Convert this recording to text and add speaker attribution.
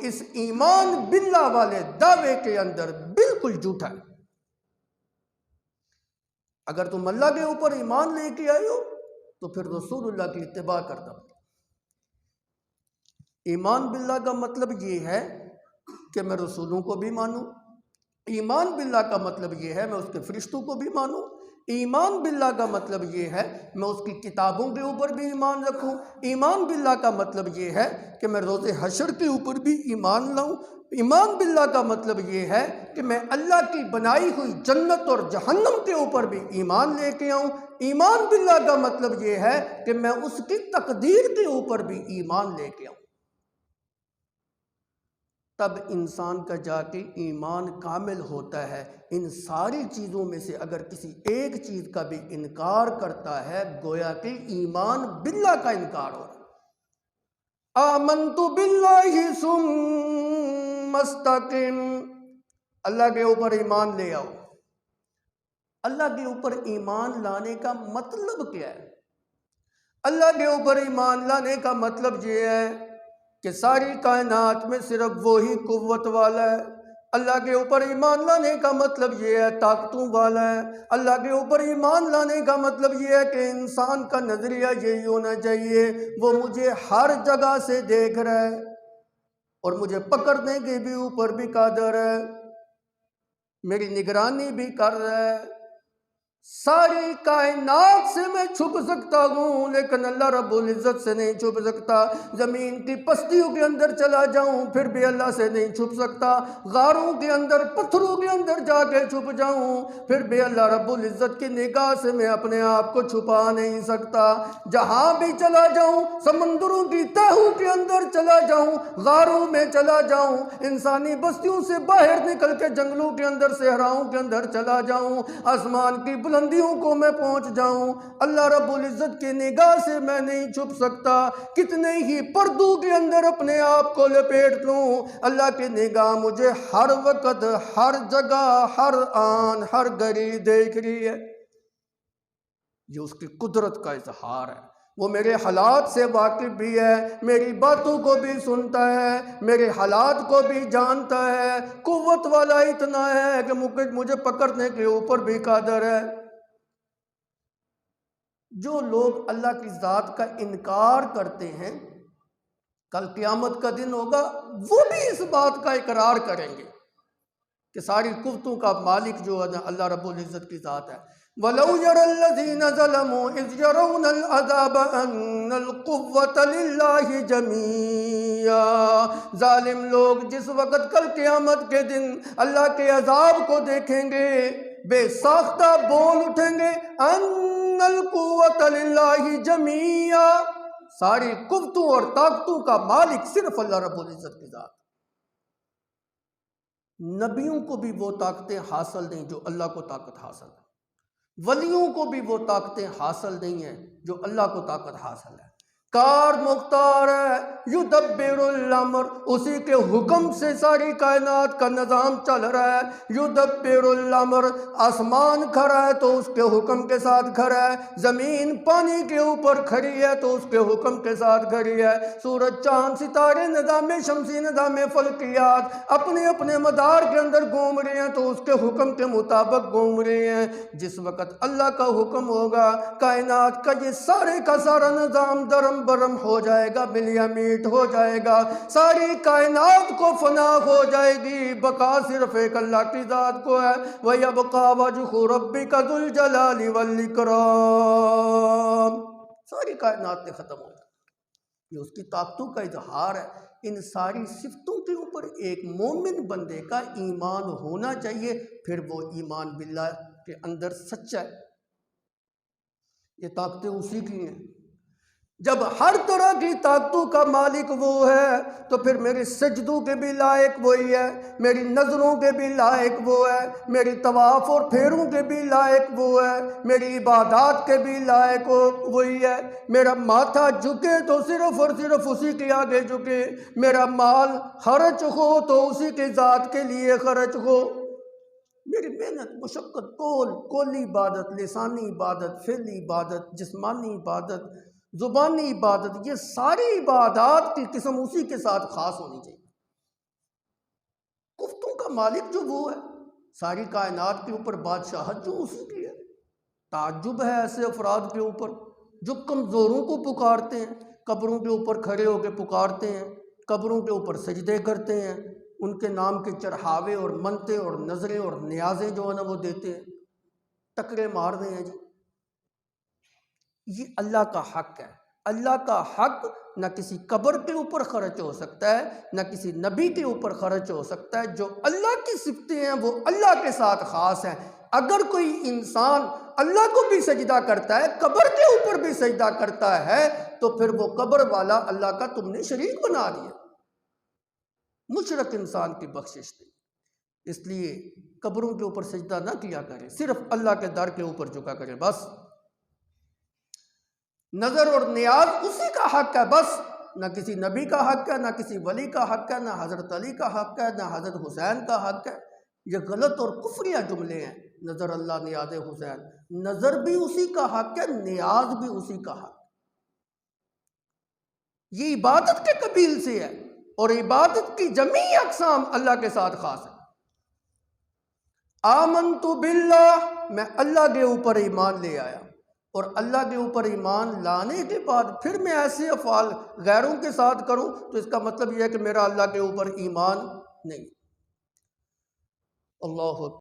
Speaker 1: اس ایمان باللہ والے دعوے کے اندر بالکل جھوٹا ہے۔ اگر تم اللہ کے اوپر ایمان لے کے آئے ہو تو پھر رسول اللہ کی اتباع کرنا پڑے۔ ایمان باللہ کا مطلب یہ ہے کہ میں رسولوں کو بھی مانوں، ایمان باللہ کا مطلب یہ ہے میں اس کے فرشتوں کو بھی مانوں، ایمان باللہ کا مطلب یہ ہے میں اس کی کتابوں کے اوپر بھی ایمان رکھوں، ایمان باللہ کا مطلب یہ ہے کہ میں روز حشر کے اوپر بھی ایمان لاؤں، ایمان باللہ کا مطلب یہ ہے کہ میں اللہ کی بنائی ہوئی جنت اور جہنم کے اوپر بھی ایمان لے کے آؤں، ایمان باللہ کا مطلب یہ ہے کہ میں اس کی تقدیر کے اوپر بھی ایمان لے کے آؤں۔ تب انسان کا جا کے ایمان کامل ہوتا ہے۔ ان ساری چیزوں میں سے اگر کسی ایک چیز کا بھی انکار کرتا ہے گویا کہ ایمان باللہ کا انکار ہو رہا ہے۔ آمنت باللہ ثم استقم، اللہ کے اوپر ایمان لے آؤ۔ اللہ کے اوپر ایمان لانے کا مطلب کیا ہے؟ اللہ کے اوپر ایمان لانے کا مطلب یہ ہے کہ ساری کائنات میں صرف وہی قوت والا ہے۔ اللہ کے اوپر ایمان لانے کا مطلب یہ ہے طاقتوں والا ہے۔ اللہ کے اوپر ایمان لانے کا مطلب یہ ہے کہ انسان کا نظریہ یہی ہونا چاہیے وہ مجھے ہر جگہ سے دیکھ رہا ہے اور مجھے پکڑنے کے بھی اوپر بھی قادر ہے، میری نگرانی بھی کر رہا ہے۔ ساری کائنات سے میں چھپ سکتا ہوں لیکن اللہ رب العزت سے نہیں چھپ سکتا۔ زمین کی پستیوں کے اندر چلا جاؤں پھر بھی اللہ سے نہیں چھپ سکتا۔ غاروں کے اندر پتھروں کے اندر جا کے چھپ جاؤں پھر بھی اللہ رب العزت کی نگاہ سے میں اپنے آپ کو چھپا نہیں سکتا۔ جہاں بھی چلا جاؤں، سمندروں کی تہوں کے اندر چلا جاؤں، غاروں میں چلا جاؤں، انسانی بستیوں سے باہر نکل کے جنگلوں کے اندر صحراؤں کے اندر چلا جاؤں، آسمان کی بلندیوں کو میں پہنچ جاؤں، اللہ رب العزت کی نگاہ سے میں نہیں چھپ سکتا۔ کتنے ہی پردوں کے اندر اپنے آپ کو لپیٹ لوں، اللہ کی نگاہ مجھے ہر وقت، ہر جگہ، ہر آن، ہر گھڑی دیکھ رہی ہے۔ یہ اس کی قدرت کا اظہار ہے۔ وہ میرے حالات سے واقف بھی ہے، میری باتوں کو بھی سنتا ہے، میرے حالات کو بھی جانتا ہے، قوت والا اتنا ہے کہ مجھے پکڑنے کے اوپر بھی قادر ہے۔ جو لوگ اللہ کی ذات کا انکار کرتے ہیں کل قیامت کا دن ہوگا وہ بھی اس بات کا اقرار کریں گے کہ ساری قوتوں کا مالک جو ہے اللہ رب العزت کی ذات ہے۔ وَلَوْ يَرَى الَّذِينَ ظَلَمُوا إِذْ يَرَوْنَ الْعَذَابَ أَنَّ الْقُوَّةَ لِلَّهِ جَمِيعًا، ظالم لوگ جس وقت کل قیامت کے دن اللہ کے عذاب کو دیکھیں گے بے ساختہ بول اٹھیں گے أَنَّ الْقُوَّةَ لِلَّهِ جَمِيعًا، ساری قوتوں اور طاقتوں کا مالک صرف اللہ رب العزت کی ذات۔ نبیوں کو بھی وہ طاقتیں حاصل نہیں جو اللہ کو طاقت حاصل ہے، ولیوں کو بھی وہ طاقتیں حاصل نہیں ہیں جو اللہ کو طاقت حاصل ہے۔ کار مختار ہے، یدبر الامر، اسی کے حکم سے ساری کائنات کا نظام چل رہا ہے۔ یدبر الامر، آسمان کھڑا ہے تو اس کے حکم کے ساتھ کھڑا ہے، زمین پانی کے اوپر کھڑی ہے تو اس کے حکم کے ساتھ کھڑی ہے، سورج چاند ستارے نظام شمسی نظام فلکیات اپنے اپنے مدار کے اندر گھوم رہے ہیں تو اس کے حکم کے مطابق گھوم رہے ہیں۔ جس وقت اللہ کا حکم ہوگا کائنات کا یہ سارے کا سارا نظام درم برم ہو جائے گا، ملیا میٹ ہو جائے گا، ساری کائنات کو فنا ہو جائے گی، بقا صرف ایک اللہ کی ذات کو ہے۔ وَيَبْقَى وَجْهُ رَبِّكَ ذُو الْجَلَالِ وَالْإِكْرَامِ، ساری کائنات نے ختم ہو جائے، یہ اس کی طاقتوں کا اظہار ہے۔ ان ساری صفتوں کے اوپر ایک مومن بندے کا ایمان ہونا چاہیے، پھر وہ ایمان باللہ کے اندر سچا ہے۔ یہ طاقتیں اسی کی ہیں۔ جب ہر طرح کی طاقتوں کا مالک وہ ہے تو پھر میری سجدوں کے بھی لائق وہی ہے، میری نظروں کے بھی لائق وہ ہے، میری طواف اور پھیروں کے بھی لائق وہ ہے، میری عبادات کے بھی لائق وہی ہے۔ میرا ماتھا جھکے تو صرف اور صرف اسی کے آگے جھکے، میرا مال خرچ ہو تو اسی کی ذات کے لیے خرچ ہو، میری محنت مشقت کولی عبادت، لسانی عبادت، فعلی عبادت، جسمانی عبادت، زبانی عبادت، یہ ساری عبادات کی قسم اسی کے ساتھ خاص ہونی چاہیے۔ مالک جو وہ ہے، ساری کائنات کے اوپر بادشاہت جو اسی کی ہے۔ تعجب ہے ایسے افراد کے اوپر جو کمزوروں کو پکارتے ہیں، قبروں کے اوپر کھڑے ہو کے پکارتے ہیں، قبروں کے اوپر سجدے کرتے ہیں، ان کے نام کے چڑھاوے اور منتے اور نظریں اور نیازیں جو ہے نا وہ دیتے ہیں، ٹکرے مار رہے ہیں جی۔ یہ اللہ کا حق ہے۔ اللہ کا حق نہ کسی قبر کے اوپر خرچ ہو سکتا ہے، نہ کسی نبی کے اوپر خرچ ہو سکتا ہے۔ جو اللہ کی صفتیں ہیں وہ اللہ کے ساتھ خاص ہیں۔ اگر کوئی انسان اللہ کو بھی سجدہ کرتا ہے، قبر کے اوپر بھی سجدہ کرتا ہے، تو پھر وہ قبر والا اللہ کا تم نے شریک بنا دیا، مشرک انسان کی بخشش دی۔ اس لیے قبروں کے اوپر سجدہ نہ کیا کریں، صرف اللہ کے در کے اوپر جھکا کریں بس۔ نظر اور نیاز اسی کا حق ہے بس، نہ کسی نبی کا حق ہے، نہ کسی ولی کا حق ہے، نہ حضرت علی کا حق ہے، نہ حضرت حسین کا حق ہے۔ یہ غلط اور کفریہ جملے ہیں۔ نظر اللہ، نیاز حسین، نظر بھی اسی کا حق ہے، نیاز بھی اسی کا حق۔ یہ عبادت کے قبیل سے ہے، اور عبادت کی جمیع اقسام اللہ کے ساتھ خاص ہے۔ آمنت باللہ، میں اللہ کے اوپر ایمان لے آیا، اور اللہ کے اوپر ایمان لانے کے بعد پھر میں ایسے افعال غیروں کے ساتھ کروں تو اس کا مطلب یہ ہے کہ میرا اللہ کے اوپر ایمان نہیں۔ اللہ